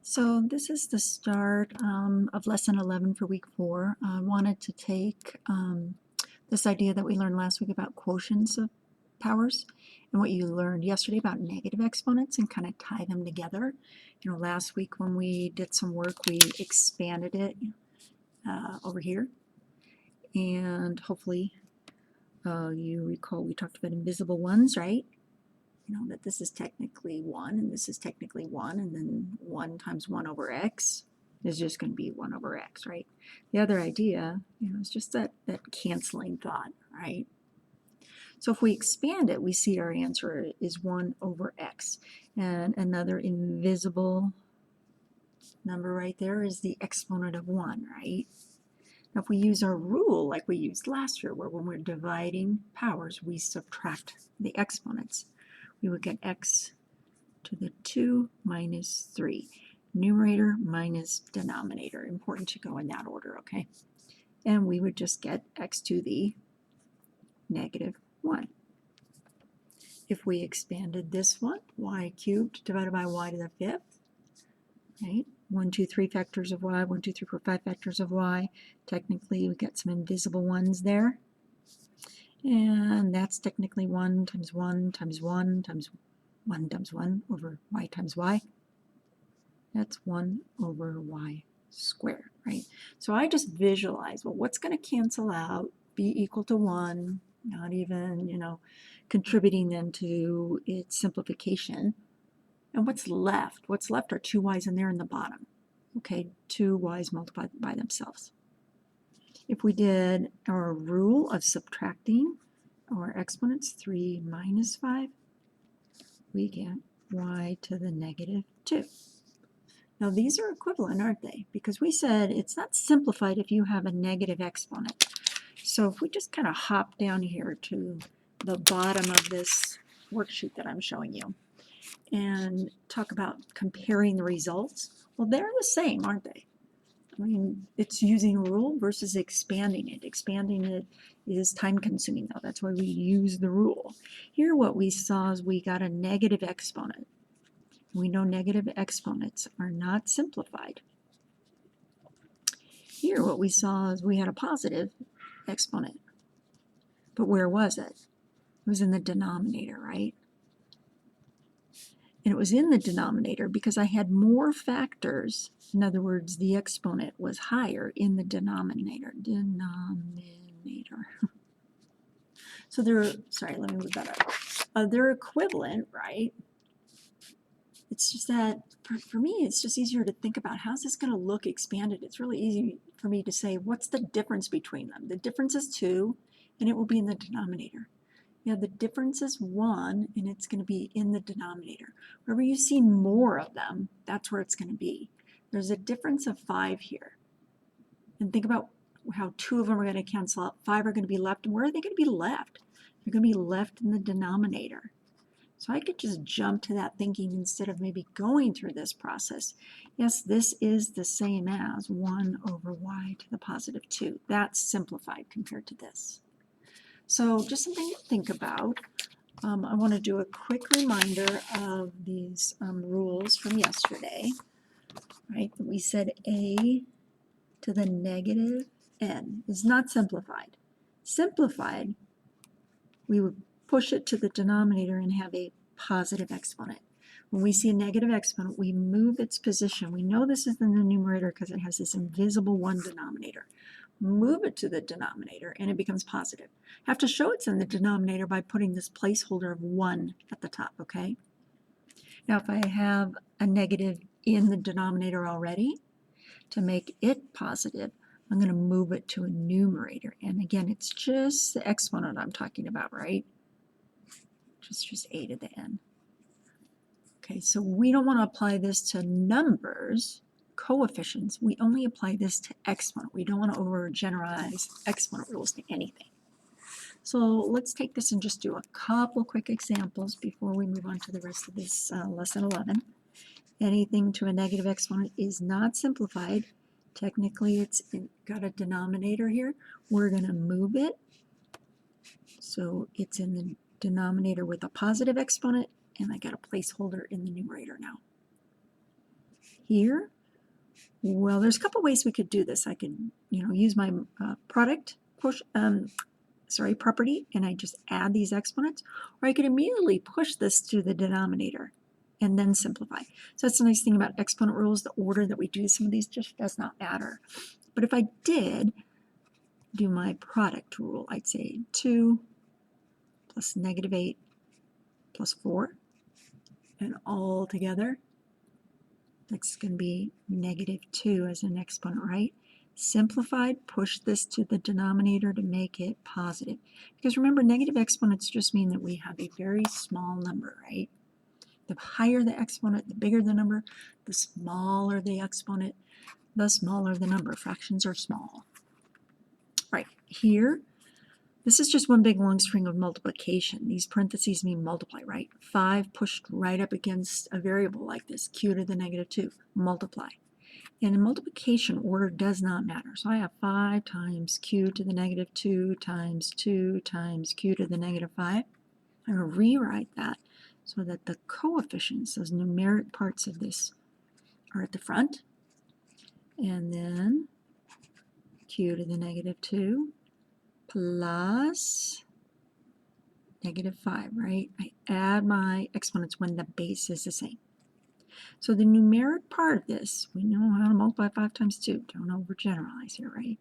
So this is the start of lesson 11 for week 4. I wanted to take this idea that we learned last week about quotients of powers and what you learned yesterday about negative exponents and kind of tie them together. You know, last week when we did some work, we expanded it over here. And hopefully you recall we talked about invisible ones, right? You know, that this is technically 1 and this is technically 1, and then 1 times 1 over x is just going to be 1 over x, right? The other idea, you know, is just that canceling thought, right? So if we expand it, we see our answer is 1 over x. And another invisible number right there is the exponent of 1, right? Now if we use our rule like we used last year, where when we're dividing powers, we subtract the exponents, we would get x to the 2 minus 3. Numerator minus denominator. Important to go in that order, okay? And we would just get x to the negative 1. If we expanded this one, y cubed divided by y to the 5th, right? 1, 2, 3 factors of y, 1, 2, 3, 4, 5 factors of y. Technically, we get some invisible ones there. And that's technically 1 times 1 times 1 times 1 times 1 over y times y. That's 1 over y squared, right? So I just visualize, well, what's going to cancel out, be equal to 1, not even, you know, contributing then to its simplification. And what's left? What's left are 2 y's in there in the bottom. Okay, 2 y's multiplied by themselves. If we did our rule of subtracting our exponents, 3 minus 5, we get y to the negative 2. Now these are equivalent, aren't they? Because we said it's not simplified if you have a negative exponent. So if we just kind of hop down here to the bottom of this worksheet that I'm showing you and talk about comparing the results, well, they're the same, aren't they? I mean, it's using a rule versus expanding it. Expanding it is time consuming though. That's why we use the rule. Here what we saw is we got a negative exponent. We know negative exponents are not simplified. Here what we saw is we had a positive exponent. But where was it? It was in the denominator, right? And it was in the denominator because I had more factors. In other words, the exponent was higher in the denominator. So they're, sorry, let me move that up. They're equivalent, right? It's just that, for me, it's just easier to think about how's this going to look expanded. It's really easy for me to say, what's the difference between them? The difference is 2, and it will be in the denominator. Yeah, the difference is 1, and it's going to be in the denominator. Wherever you see more of them, that's where it's going to be. There's a difference of 5 here. And think about how 2 of them are going to cancel out. 5 are going to be left, and where are they going to be left? They're going to be left in the denominator. So I could just jump to that thinking instead of maybe going through this process. Yes, this is the same as 1 over y to the positive 2. That's simplified compared to this. So just something to think about. I want to do a quick reminder of these rules from yesterday. Right? We said a to the negative n is not simplified. Simplified, we would push it to the denominator and have a positive exponent. When we see a negative exponent, we move its position. We know this is in the numerator because it has this invisible 1 denominator. Move it to the denominator and it becomes positive. Have to show it's in the denominator by putting this placeholder of 1 at the top, okay? Now if I have a negative in the denominator already, to make it positive, I'm going to move it to a numerator. And again, it's just the exponent I'm talking about, right? Just a to the n. Okay, so we don't want to apply this to numbers, coefficients. We only apply this to exponent. We don't want to overgeneralize exponent rules to anything. So let's take this and just do a couple quick examples before we move on to the rest of this lesson 11. Anything to a negative exponent is not simplified. Technically, it's got a denominator here. We're going to move it so it's in the denominator with a positive exponent, and I got a placeholder in the numerator now. here, well, there's a couple ways we could do this. I could, use my property, and I just add these exponents, or I could immediately push this to the denominator and then simplify. So that's the nice thing about exponent rules. The order that we do some of these just does not matter. But if I did do my product rule, I'd say 2 plus -8 plus 4, and all together, that's going to be -2 as an exponent, right? Simplified, push this to the denominator to make it positive. Because remember, negative exponents just mean that we have a very small number, right? The higher the exponent, the bigger the number. The smaller the exponent, the smaller the number. Fractions are small. Right, here, this is just one big long string of multiplication. These parentheses mean multiply, right? 5 pushed right up against a variable like this, q to the -2, multiply. And in multiplication, order does not matter. So I have 5 times q to the -2 times 2 times q to the -5. I'm going to rewrite that so that the coefficients, those numeric parts of this, are at the front. And then q to the -2 plus -5, right? I add my exponents when the base is the same. So the numeric part of this, we know how to multiply 5 times 2. Don't overgeneralize here, right?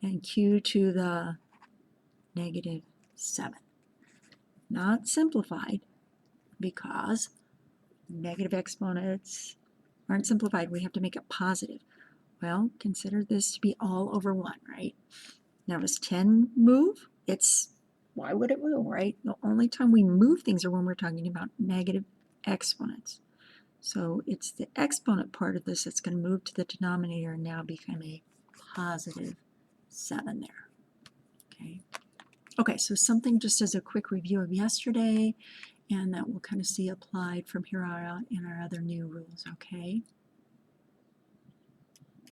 And q to the -7. Not simplified, because negative exponents aren't simplified. We have to make it positive. Well, consider this to be all over 1, right? Now, does 10 move? Why would it move, right? The only time we move things are when we're talking about negative exponents. So it's the exponent part of this that's going to move to the denominator and now become a +7 there. Okay, so something just as a quick review of yesterday, and that we'll kind of see applied from here on out in our other new rules, okay?